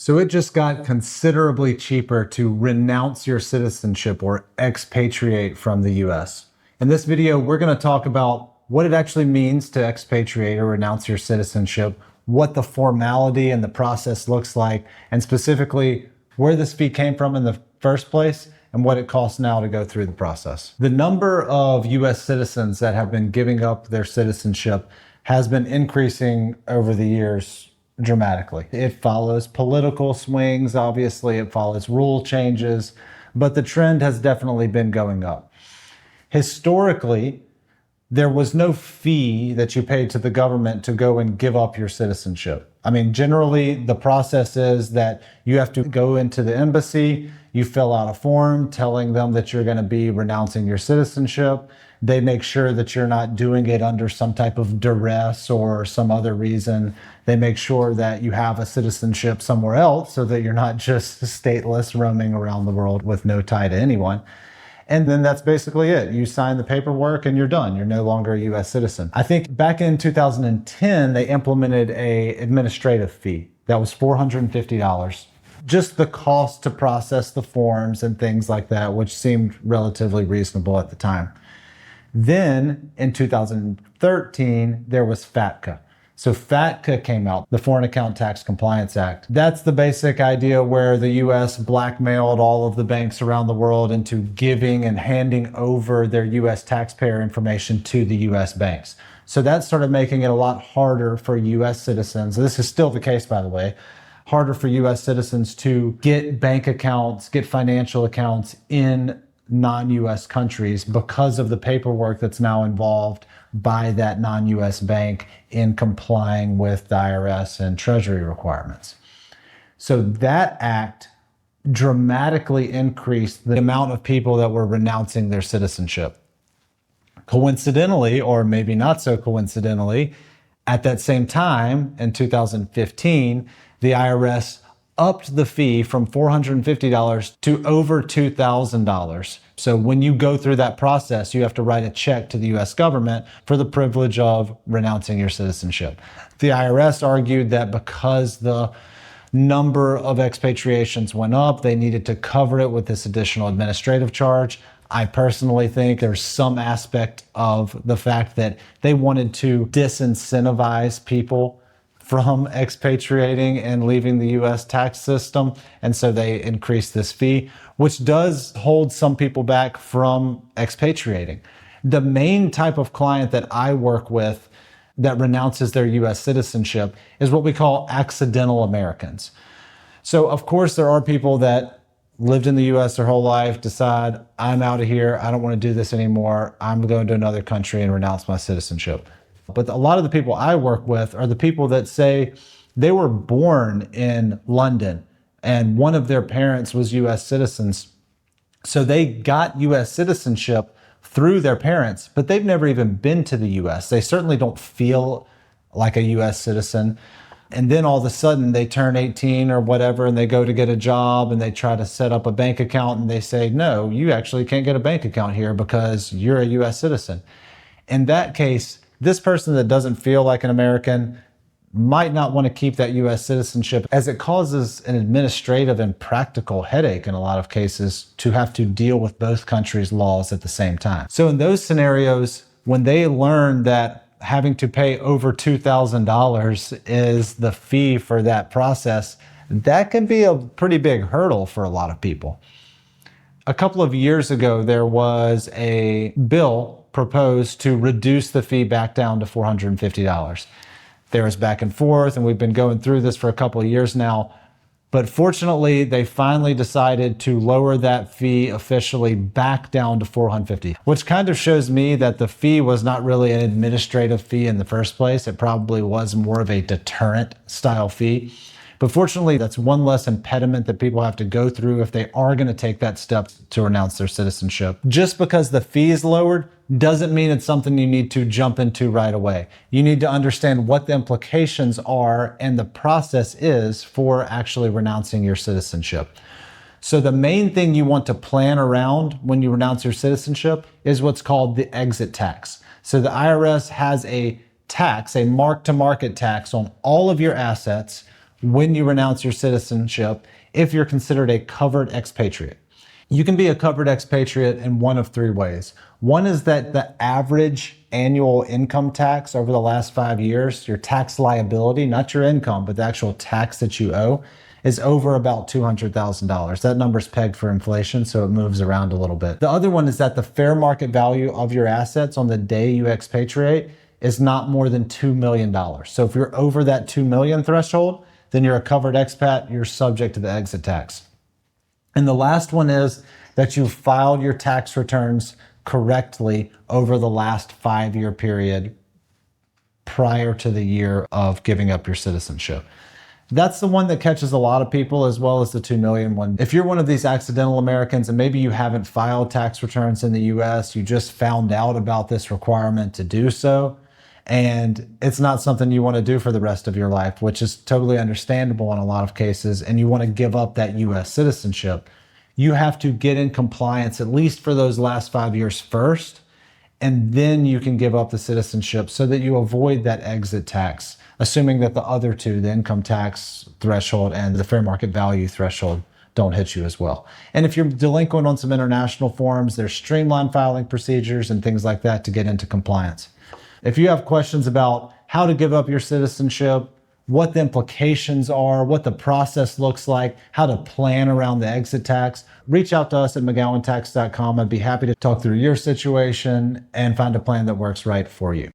So it just got considerably cheaper to renounce your citizenship or expatriate from the US. In this video, we're going to talk about what it actually means to expatriate or renounce your citizenship, what the formality and the process looks like, and specifically where this fee came from in the first place and what it costs now to go through the process. The number of US citizens that have been giving up their citizenship has been increasing over the years dramatically. It follows political swings, obviously, it follows rule changes, but the trend has definitely been going up. Historically, there was no fee that you paid to the government to go and give up your citizenship. I mean, generally, the process is that you have to go into the embassy, you fill out a form telling them that you're going to be renouncing your citizenship. They make sure that you're not doing it under some type of duress or some other reason. They make sure that you have a citizenship somewhere else so that you're not just stateless roaming around the world with no tie to anyone. And then that's basically it. You sign the paperwork and you're done. You're no longer a US citizen. I think back in 2010, they implemented an administrative fee that was $450. Just the cost to process the forms and things like that, which seemed relatively reasonable at the time. Then in 2013, there was FATCA. So FATCA came out, the Foreign Account Tax Compliance Act. That's the basic idea where the US blackmailed all of the banks around the world into giving and handing over their US taxpayer information to the US banks. So that started making it a lot harder for US citizens. This is still the case, by the way, harder for US citizens to get bank accounts, get financial accounts in non-US countries because of the paperwork that's now involved by that non-US bank in complying with the IRS and Treasury requirements. So that act dramatically increased the amount of people that were renouncing their citizenship. Coincidentally, or maybe not so coincidentally, at that same time in 2015, the IRS upped the fee from $450 to over $2,000. So when you go through that process, you have to write a check to the US government for the privilege of renouncing your citizenship. The IRS argued that because the number of expatriations went up, they needed to cover it with this additional administrative charge. I personally think there's some aspect of the fact that they wanted to disincentivize people from expatriating and leaving the US tax system. And so they increased this fee, which does hold some people back from expatriating. The main type of client that I work with that renounces their US citizenship is what we call accidental Americans. So of course there are people that lived in the US their whole life, decide I'm out of here, I don't want to do this anymore, I'm going to another country and renounce my citizenship. But a lot of the people I work with are the people that say they were born in London and one of their parents was US citizens. So they got US citizenship through their parents, but they've never even been to the US. They certainly don't feel like a US citizen. And then all of a sudden they turn 18 or whatever and they go to get a job and they try to set up a bank account and they say, no, you actually can't get a bank account here because you're a US citizen. In that case, this person that doesn't feel like an American might not want to keep that US citizenship as it causes an administrative and practical headache in a lot of cases to have to deal with both countries' laws at the same time. So in those scenarios, when they learn that having to pay over $2,000 is the fee for that process, that can be a pretty big hurdle for a lot of people. A couple of years ago, there was a bill proposed to reduce the fee back down to $450. There was back and forth, and we've been going through this for a couple of years now. But fortunately, they finally decided to lower that fee officially back down to $450, which kind of shows me that the fee was not really an administrative fee in the first place. It probably was more of a deterrent style fee. But fortunately, that's one less impediment that people have to go through if they are going to take that step to renounce their citizenship. Just because the fee is lowered doesn't mean it's something you need to jump into right away. You need to understand what the implications are and the process is for actually renouncing your citizenship. So the main thing you want to plan around when you renounce your citizenship is what's called the exit tax. So the IRS has a tax, a mark-to-market tax on all of your assets when you renounce your citizenship if you're considered a covered expatriate. You can be a covered expatriate in one of three ways. One is that the average annual income tax over the last 5 years, your tax liability, not your income, but the actual tax that you owe, is over about $200,000. That number's pegged for inflation, so it moves around a little bit. The other one is that the fair market value of your assets on the day you expatriate is not more than $2 million. So if you're over that 2 million threshold, then you're a covered expat, you're subject to the exit tax. And the last one is that you filed your tax returns correctly over the last 5-year period prior to the year of giving up your citizenship. That's the one that catches a lot of people, as well as the 2 million one. If you're one of these accidental Americans and maybe you haven't filed tax returns in the US, you just found out about this requirement to do so, and it's not something you want to do for the rest of your life, which is totally understandable in a lot of cases, and you want to give up that US citizenship, you have to get in compliance at least for those last 5 years first, and then you can give up the citizenship so that you avoid that exit tax, assuming that the other two, the income tax threshold and the fair market value threshold, don't hit you as well. And if you're delinquent on some international forms, there's streamlined filing procedures and things like that to get into compliance. If you have questions about how to give up your citizenship, what the implications are, what the process looks like, how to plan around the exit tax, reach out to us at McGowanTax.com. I'd be happy to talk through your situation and find a plan that works right for you.